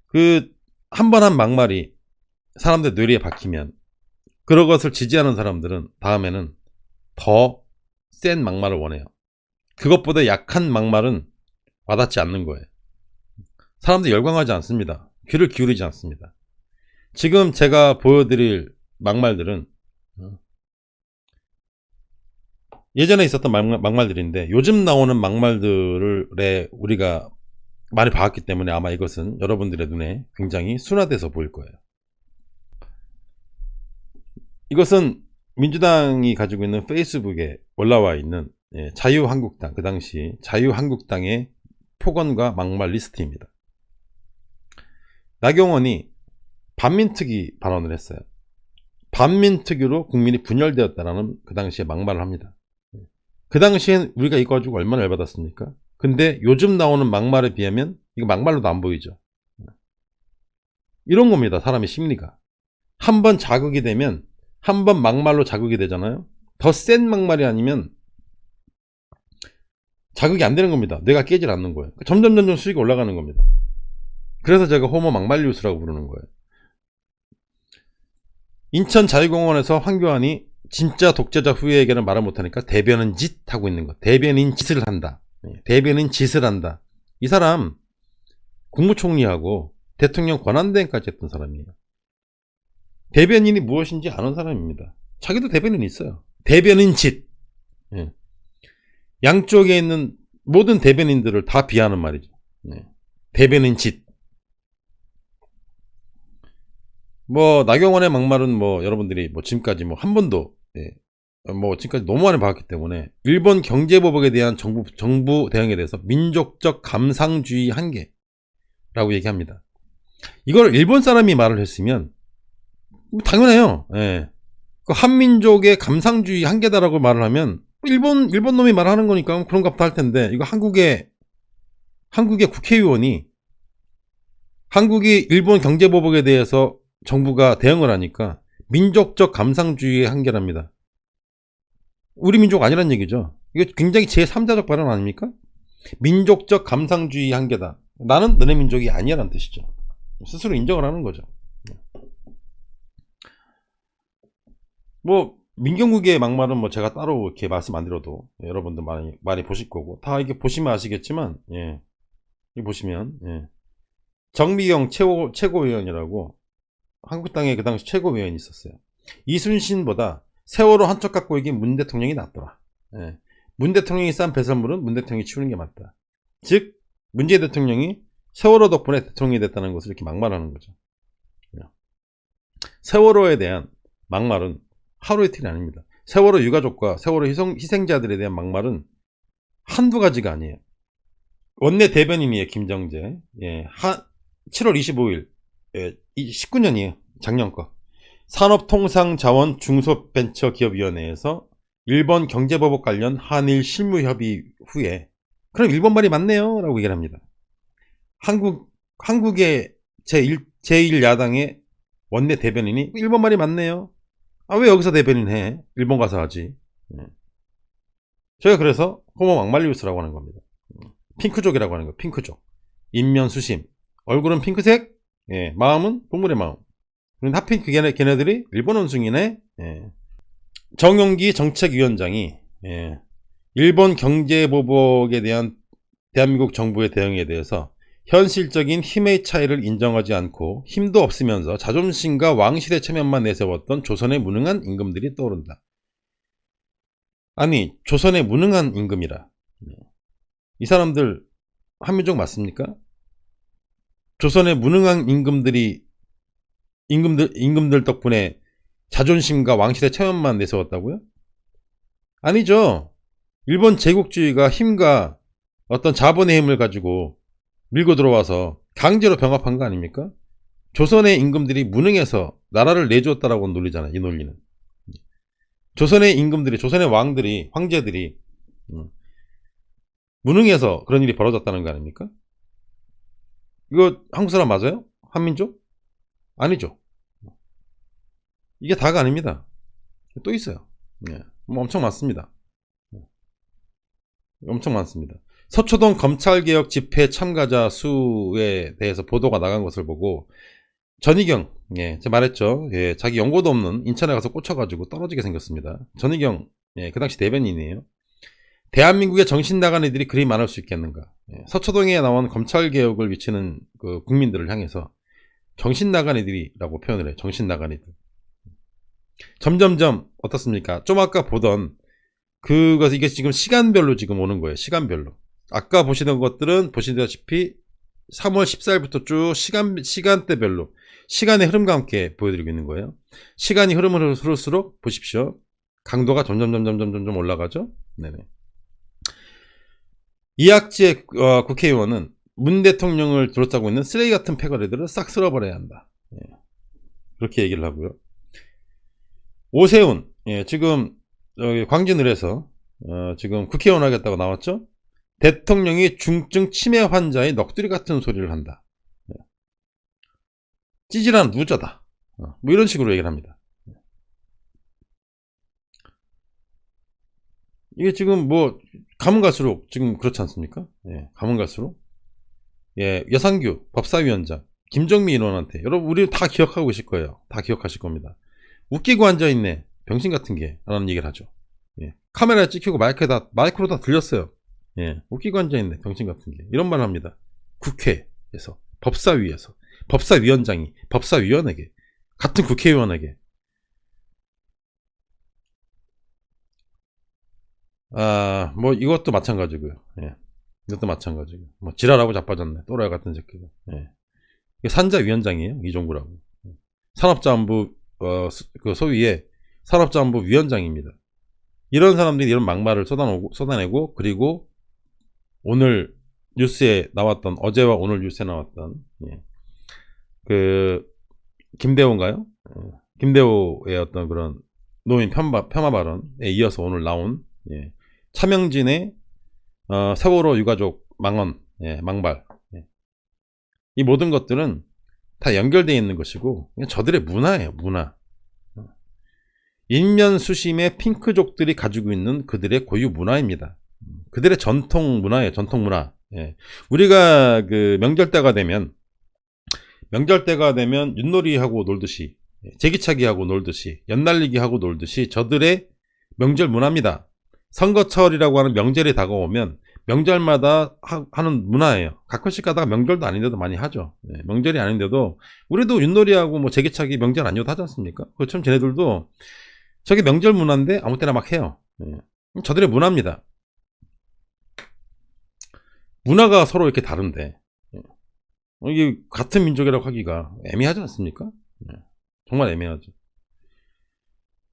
그 한 번 한 막말이 사람들 뇌리에 박히면 그런 것을 지지하는 사람들은 다음에는 더 센 막말을 원해요. 그것보다 약한 막말은 와닿지 않는 거예요. 사람들이 열광하지 않습니다. 귀를 기울이지 않습니다. 지금 제가 보여드릴 막말들은 예전에 있었던 막말들인데 요즘 나오는 막말들에 우리가 많이 봐왔기 때문에 아마 이것은 여러분들의 눈에 굉장히 순화돼서 보일 거예요. 이것은 민주당이 가지고 있는 페이스북에 올라와 있는 자유한국당, 그 당시 자유한국당의 폭언과 막말 리스트입니다. 나경원이 반민특위 발언을 했어요. 반민특위로 국민이 분열되었다라는 그 당시에 막말을 합니다. 그 당시엔 우리가 이거 가지고 얼마나 열받았습니까? 근데 요즘 나오는 막말에 비하면 이거 막말로도 안 보이죠. 이런 겁니다. 사람의 심리가. 한번 자극이 되면 한번 막말로 자극이 되잖아요. 더 센 막말이 아니면 자극이 안 되는 겁니다. 뇌가 깨질 않는 거예요. 점점 수익이 올라가는 겁니다. 그래서 제가 호모 막말 뉴스라고 부르는 거예요. 인천 자유공원에서 황교안이 진짜 독재자 후예에게는 말을 못하니까 대변인 짓 하고 있는 거. 대변인 짓을 한다. 대변인 짓을 한다. 이 사람 국무총리하고 대통령 권한대행까지 했던 사람이에요. 대변인이 무엇인지 아는 사람입니다. 자기도 대변인이 있어요. 대변인 짓. 양쪽에 있는 모든 대변인들을 다 비하하는 말이죠. 대변인 짓. 뭐 나경원의 막말은 뭐 여러분들이 뭐 지금까지 뭐 한 번도 뭐 지금까지 너무 많이 봤기 때문에 일본 경제보복에 대한 정부 대응에 대해서 민족적 감상주의 한계라고 얘기합니다. 이걸 일본 사람이 말을 했으면 당연해요. 그 한민족의 감상주의 한계다라고 말을 하면 일본 놈이 말하는 거니까 그런가 할 텐데 이거 한국의 국회의원이 한국이 일본 경제보복에 대해서 정부가 대응을 하니까 민족적 감상주의의 한계랍니다. 우리 민족 아니란 얘기죠. 이거 굉장히 제3자적 발언 아닙니까? 민족적 감상주의 한계다. 나는 너네 민족이 아니야라는 뜻이죠. 스스로 인정을 하는 거죠. 뭐 민경국의 막말은 뭐 제가 따로 이렇게 말씀 안 드려도 여러분들 많이 보실 거고 다 이게 보시면 아시겠지만 이 보시면 정미경 최고위원이라고 한국당의 그 당시 최고위원이 있었어요. 이순신보다 세월호 한 척 갖고 이긴 문 대통령이 낫더라. 문 대통령이 싼 배설물은 문 대통령이 치우는 게 맞다. 즉 문재인 대통령이 세월호 덕분에 대통령이 됐다는 것을 이렇게 막말하는 거죠. 세월호에 대한 막말은 하루 이틀이 아닙니다. 세월호 유가족과 세월호 희생자들에 대한 막말은 한두 가지가 아니에요. 원내 대변인이에요. 김정재. 7월 25일 19년이에요. 작년 거. 산업통상자원 중소벤처기업위원회에서 일본 경제보복 관련 한일 실무협의 후에 그럼 일본 말이 맞네요 라고 얘기를 합니다. 한국의 제1야당의 원내 대변인이 일본 말이 맞네요. 왜 여기서 대변인 해? 일본 가서 하지. 저희가 그래서 호모 막말리우스라고 하는 겁니다. 핑크족이라고 하는 거예요. 핑크족. 인면수심. 얼굴은 핑크색, 마음은 동물의 마음. 하필 걔네들이 일본 원숭이네. 정용기 정책위원장이 일본 경제보복에 대한 대한민국 정부의 대응에 대해서 현실적인 힘의 차이를 인정하지 않고 힘도 없으면서 자존심과 왕실의 체면만 내세웠던 조선의 무능한 임금들이 떠오른다. 아니 조선의 무능한 임금이라. 이 사람들 한민족 맞습니까? 조선의 무능한 임금들 덕분에 자존심과 왕실의 체면만 내세웠다고요? 아니죠. 일본 제국주의가 힘과 어떤 자본의 힘을 가지고 밀고 들어와서 강제로 병합한 거 아닙니까? 조선의 임금들이 무능해서 나라를 내주었다라고 논리잖아요. 이 논리는. 조선의 임금들이, 조선의 왕들이, 황제들이 무능해서 그런 일이 벌어졌다는 거 아닙니까? 이거 한국 사람 맞아요? 한민족? 아니죠. 이게 다가 아닙니다. 또 있어요. 뭐 엄청 많습니다. 엄청 많습니다. 서초동 검찰개혁 집회 참가자 수에 대해서 보도가 나간 것을 보고 전희경, 예, 제가 말했죠. 예, 자기 연고도 없는 인천에 가서 꽂혀가지고 떨어지게 생겼습니다. 전희경, 예, 그 당시 대변인이에요. 대한민국의 정신 나간 이들이 그리 많을 수 있겠는가. 예, 서초동에 나온 검찰개혁을 외치는 그 국민들을 향해서 정신 나간 이들이라고 표현을 해요. 정신 나간 이들. 점점점 어떻습니까? 좀 아까 보던 그것, 이게 지금 시간별로 지금 오는 거예요. 시간별로. 아까 보시던 것들은 보시다시피 3월 14일부터 쭉 시간대별로 시간의 흐름과 함께 보여드리고 있는 거예요. 시간이 흐를수록 보십시오. 강도가 점점 올라가죠. 네네. 이학재 국회의원은 문 대통령을 둘러싸고 있는 쓰레기 같은 패거리들을 싹 쓸어버려야 한다. 예. 그렇게 얘기를 하고요. 오세훈, 예, 지금 광진을에서 지금 국회의원 하겠다고 나왔죠. 대통령이 중증 치매 환자의 넋두리 같은 소리를 한다. 예. 찌질한 루저다. 뭐 이런 식으로 얘기를 합니다. 이게 지금 뭐 가면 갈수록 지금 그렇지 않습니까? 예, 가면 갈수록. 예, 여상규 법사위원장 김정미 의원한테 여러분 우리 다 기억하고 계실 거예요. 다 기억하실 겁니다. 웃기고 앉아있네 병신 같은 게 라는 얘기를 하죠. 예, 카메라에 찍히고 마이크로 다 들렸어요. 예, 웃기고 앉아있네 병신 같은 게 이런 말 합니다. 국회에서 법사위에서 법사위원장이 법사위원에게 같은 국회의원에게 뭐 이것도 마찬가지고요. 예, 이것도 마찬가지고 뭐 지랄하고 자빠졌네 또라이 같은 새끼가. 예. 이게 산자위원장이에요. 이종구라고. 산업자원부 그 소위의 산업자원부 위원장입니다. 이런 사람들이 이런 막말을 쏟아내고 그리고 오늘 뉴스에 나왔던 어제와 오늘 뉴스에 나왔던 예. 그 김대호인가요? 김대호의 어떤 그런 노인 폄하 발언에 이어서 오늘 나온 예. 차명진의 세월호 유가족 망언, 예, 망발. 예. 이 모든 것들은 다 연결되어 있는 것이고 그냥 저들의 문화예요. 문화. 인면수심의 핑크족들이 가지고 있는 그들의 고유 문화입니다. 그들의 전통 문화예요. 전통 문화. 예. 우리가 그 명절 때가 되면 윷놀이하고 놀듯이 제기차기하고 놀듯이 연날리기하고 놀듯이 저들의 명절 문화입니다. 선거철이라고 하는 명절이 다가오면 명절마다 하는 문화예요. 가끔씩 가다가 명절도 아닌데도 많이 하죠. 네, 명절이 아닌데도 우리도 윷놀이하고 뭐 제기차기 명절 아니어도 하지 않습니까? 그처럼 쟤네들도 저게 명절 문화인데 아무 때나 막 해요. 네. 저들의 문화입니다. 문화가 서로 이렇게 다른데 이게 같은 민족이라고 하기가 애매하지 않습니까? 네. 정말 애매하죠.